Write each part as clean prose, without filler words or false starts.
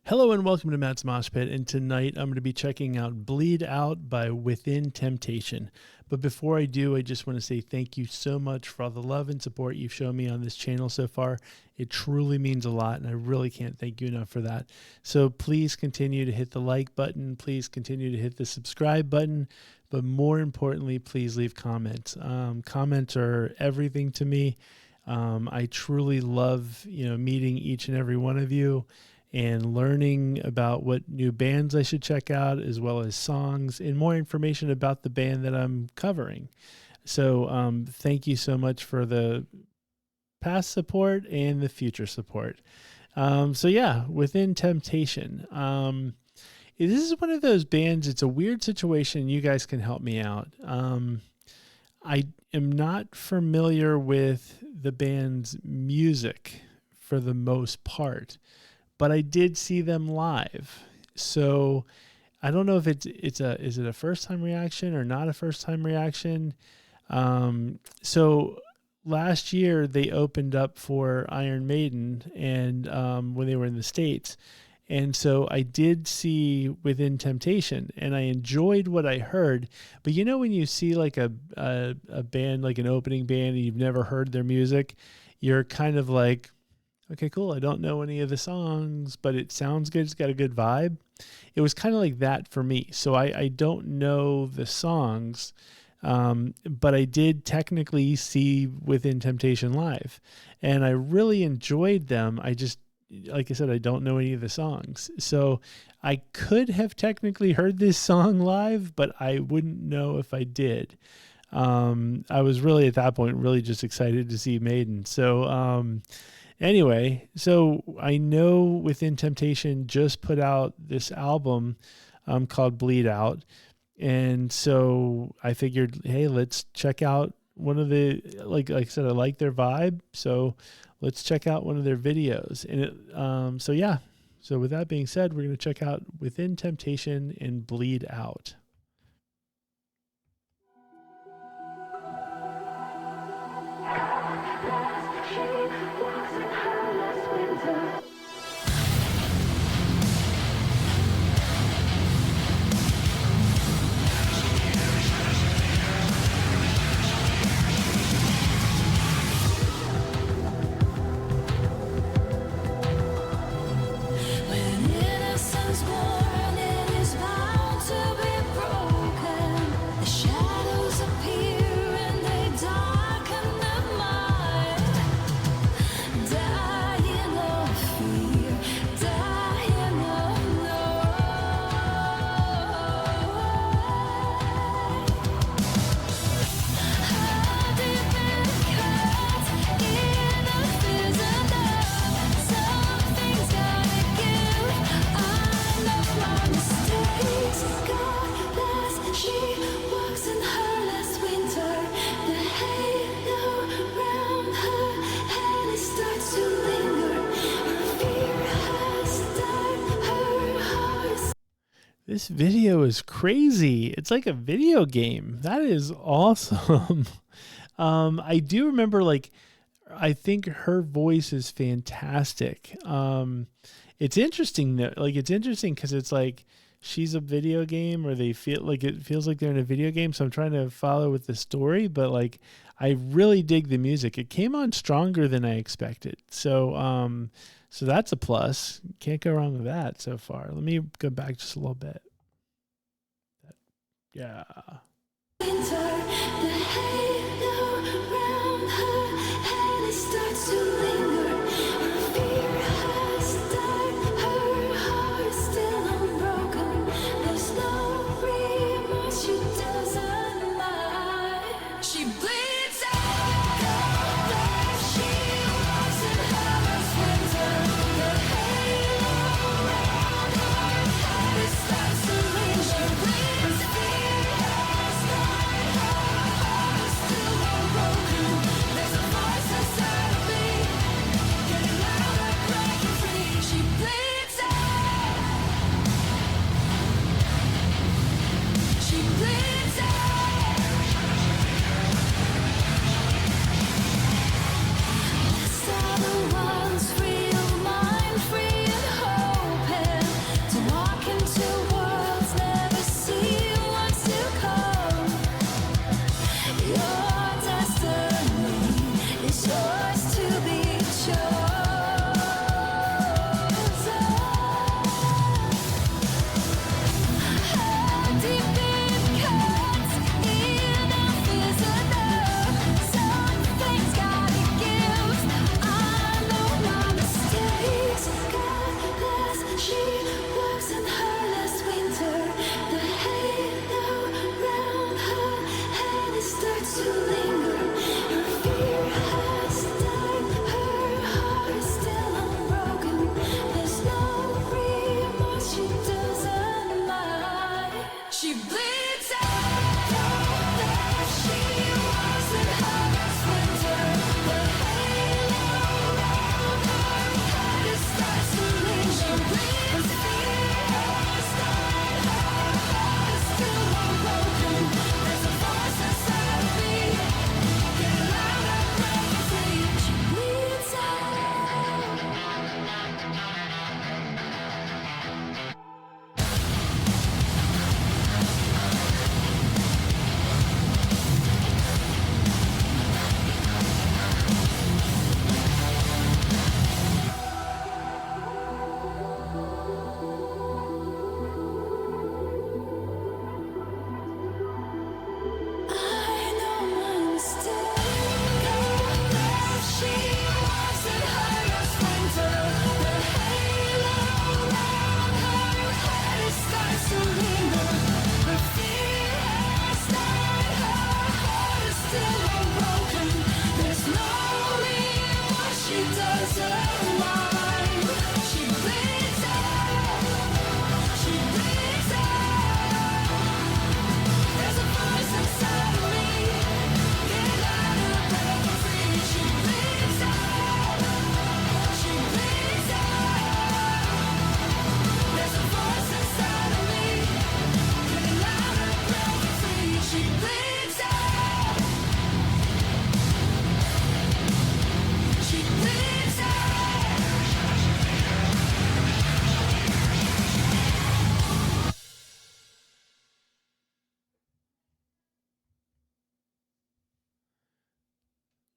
Hello and welcome to Matt's Mosh Pit, and tonight I'm going to be checking out Bleed Out by Within Temptation. But before I do, I just want to say thank you so much for all the love and support you've shown me on this channel so far. It truly means a lot, and I really can't thank you enough for that. So please continue to hit the like button, please continue to hit the subscribe button, but more importantly, please leave comments. Comments are everything to me. I truly love, meeting each and every one of you and learning about what new bands I should check out, as well as songs and more information about the band that I'm covering. So thank you so much for the past support and the future support. Within Temptation. This is one of those bands, it's a weird situation. You guys can help me out. I am not familiar with the band's music for the most part, but I did see them live. So I don't know if is it a first time reaction or not a first time reaction. So last year they opened up for Iron Maiden and when they were in the States. And so I did see Within Temptation and I enjoyed what I heard. But when you see like a band, like an opening band, and you've never heard their music, you're kind of like, okay, cool. I don't know any of the songs, but it sounds good. It's got a good vibe. It was kind of like that for me. So I don't know the songs, but I did technically see Within Temptation live, and I really enjoyed them. I just, like I said, I don't know any of the songs. So I could have technically heard this song live, but I wouldn't know if I did. I was really at that point really just excited to see Maiden. So, anyway, so I know Within Temptation just put out this album called Bleed Out. And so I figured, hey, let's check out one of the, like I said, I like their vibe. So let's check out one of their videos. And So with that being said, we're going to check out Within Temptation and Bleed Out. This video is crazy. It's like a video game. That is awesome. I do remember, I think her voice is fantastic. It's interesting though. It's interesting because it's like she's a video game, or it feels like they're in a video game. So I'm trying to follow with the story, but I really dig the music. It came on stronger than I expected. So, so that's a plus. Can't go wrong with that so far. Let me go back just a little bit. Yeah.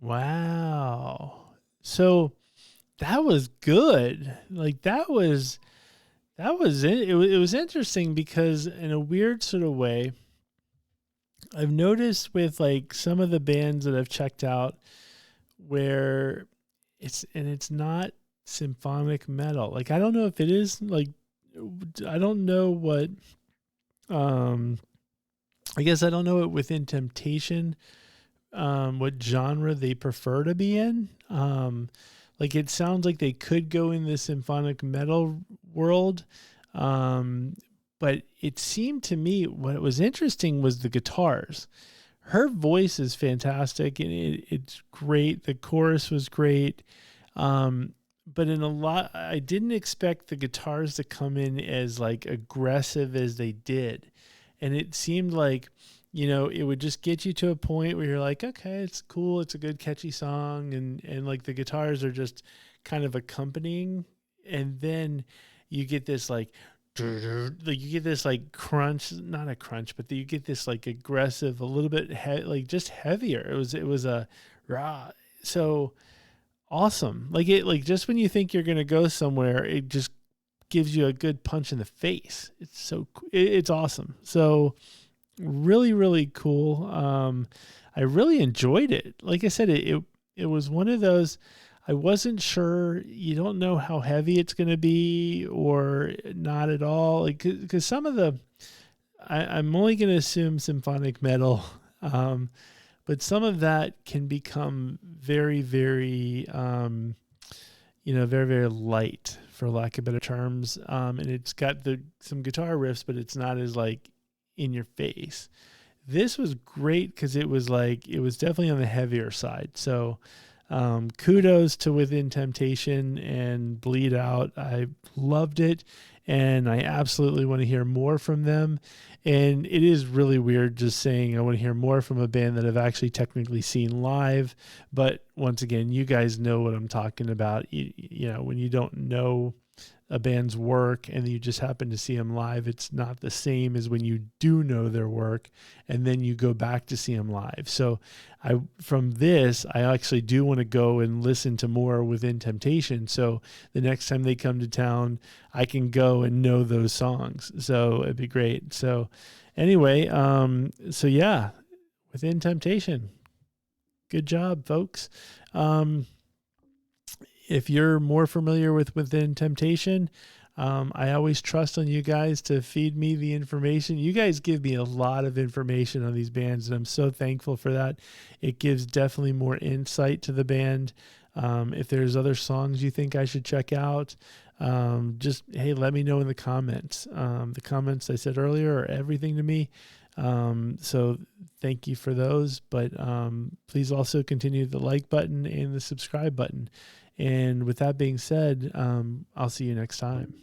Wow. So that was good. Like that was it. It was interesting because in a weird sort of way, I've noticed with like some of the bands that I've checked out where it's not symphonic metal. Like I don't know if it is like I don't know what um I guess I don't know what Within Temptation what genre they prefer to be in. Like it sounds like they could go in the symphonic metal world. Um, but it seemed to me what was interesting was the guitars. Her voice is fantastic and it's great. The chorus was great. But in a lot, I didn't expect the guitars to come in as like aggressive as they did. And it seemed like, it would just get you to a point where you're like, okay, it's cool. It's a good catchy song. And like the guitars are just kind of accompanying. And then you get this like you get this like crunch, not a crunch, but you get this like aggressive, a little bit like just heavier. It was a raw. So awesome. Like it, like just when you think you're going to go somewhere, it just gives you a good punch in the face. It's awesome. So really, really cool. I really enjoyed it. Like I said, it was one of those, I wasn't sure. You don't know how heavy it's going to be or not at all. Like, cause some of I'm only going to assume symphonic metal. But some of that can become very, very, very, very light, for lack of better terms. And it's got some guitar riffs, but it's not as like in your face. This was great because it was definitely on the heavier side. So kudos to Within Temptation and Bleed Out. I loved it, and I absolutely want to hear more from them. And it is really weird just saying I want to hear more from a band that I've actually technically seen live. But once again, you guys know what I'm talking about. When you don't know a band's work and you just happen to see them live, it's not the same as when you do know their work and then you go back to see them live. So from this, I actually do want to go and listen to more Within Temptation. So the next time they come to town, I can go and know those songs. So it'd be great. So anyway, so yeah, Within Temptation. Good job, folks. If you're more familiar with Within Temptation, I always trust on you guys to feed me the information. You guys give me a lot of information on these bands, and I'm so thankful for that. It gives definitely more insight to the band. If there's other songs you think I should check out, hey, let me know in the comments. The comments I said earlier are everything to me. So thank you for those, but please also continue the like button and the subscribe button. And with that being said, I'll see you next time.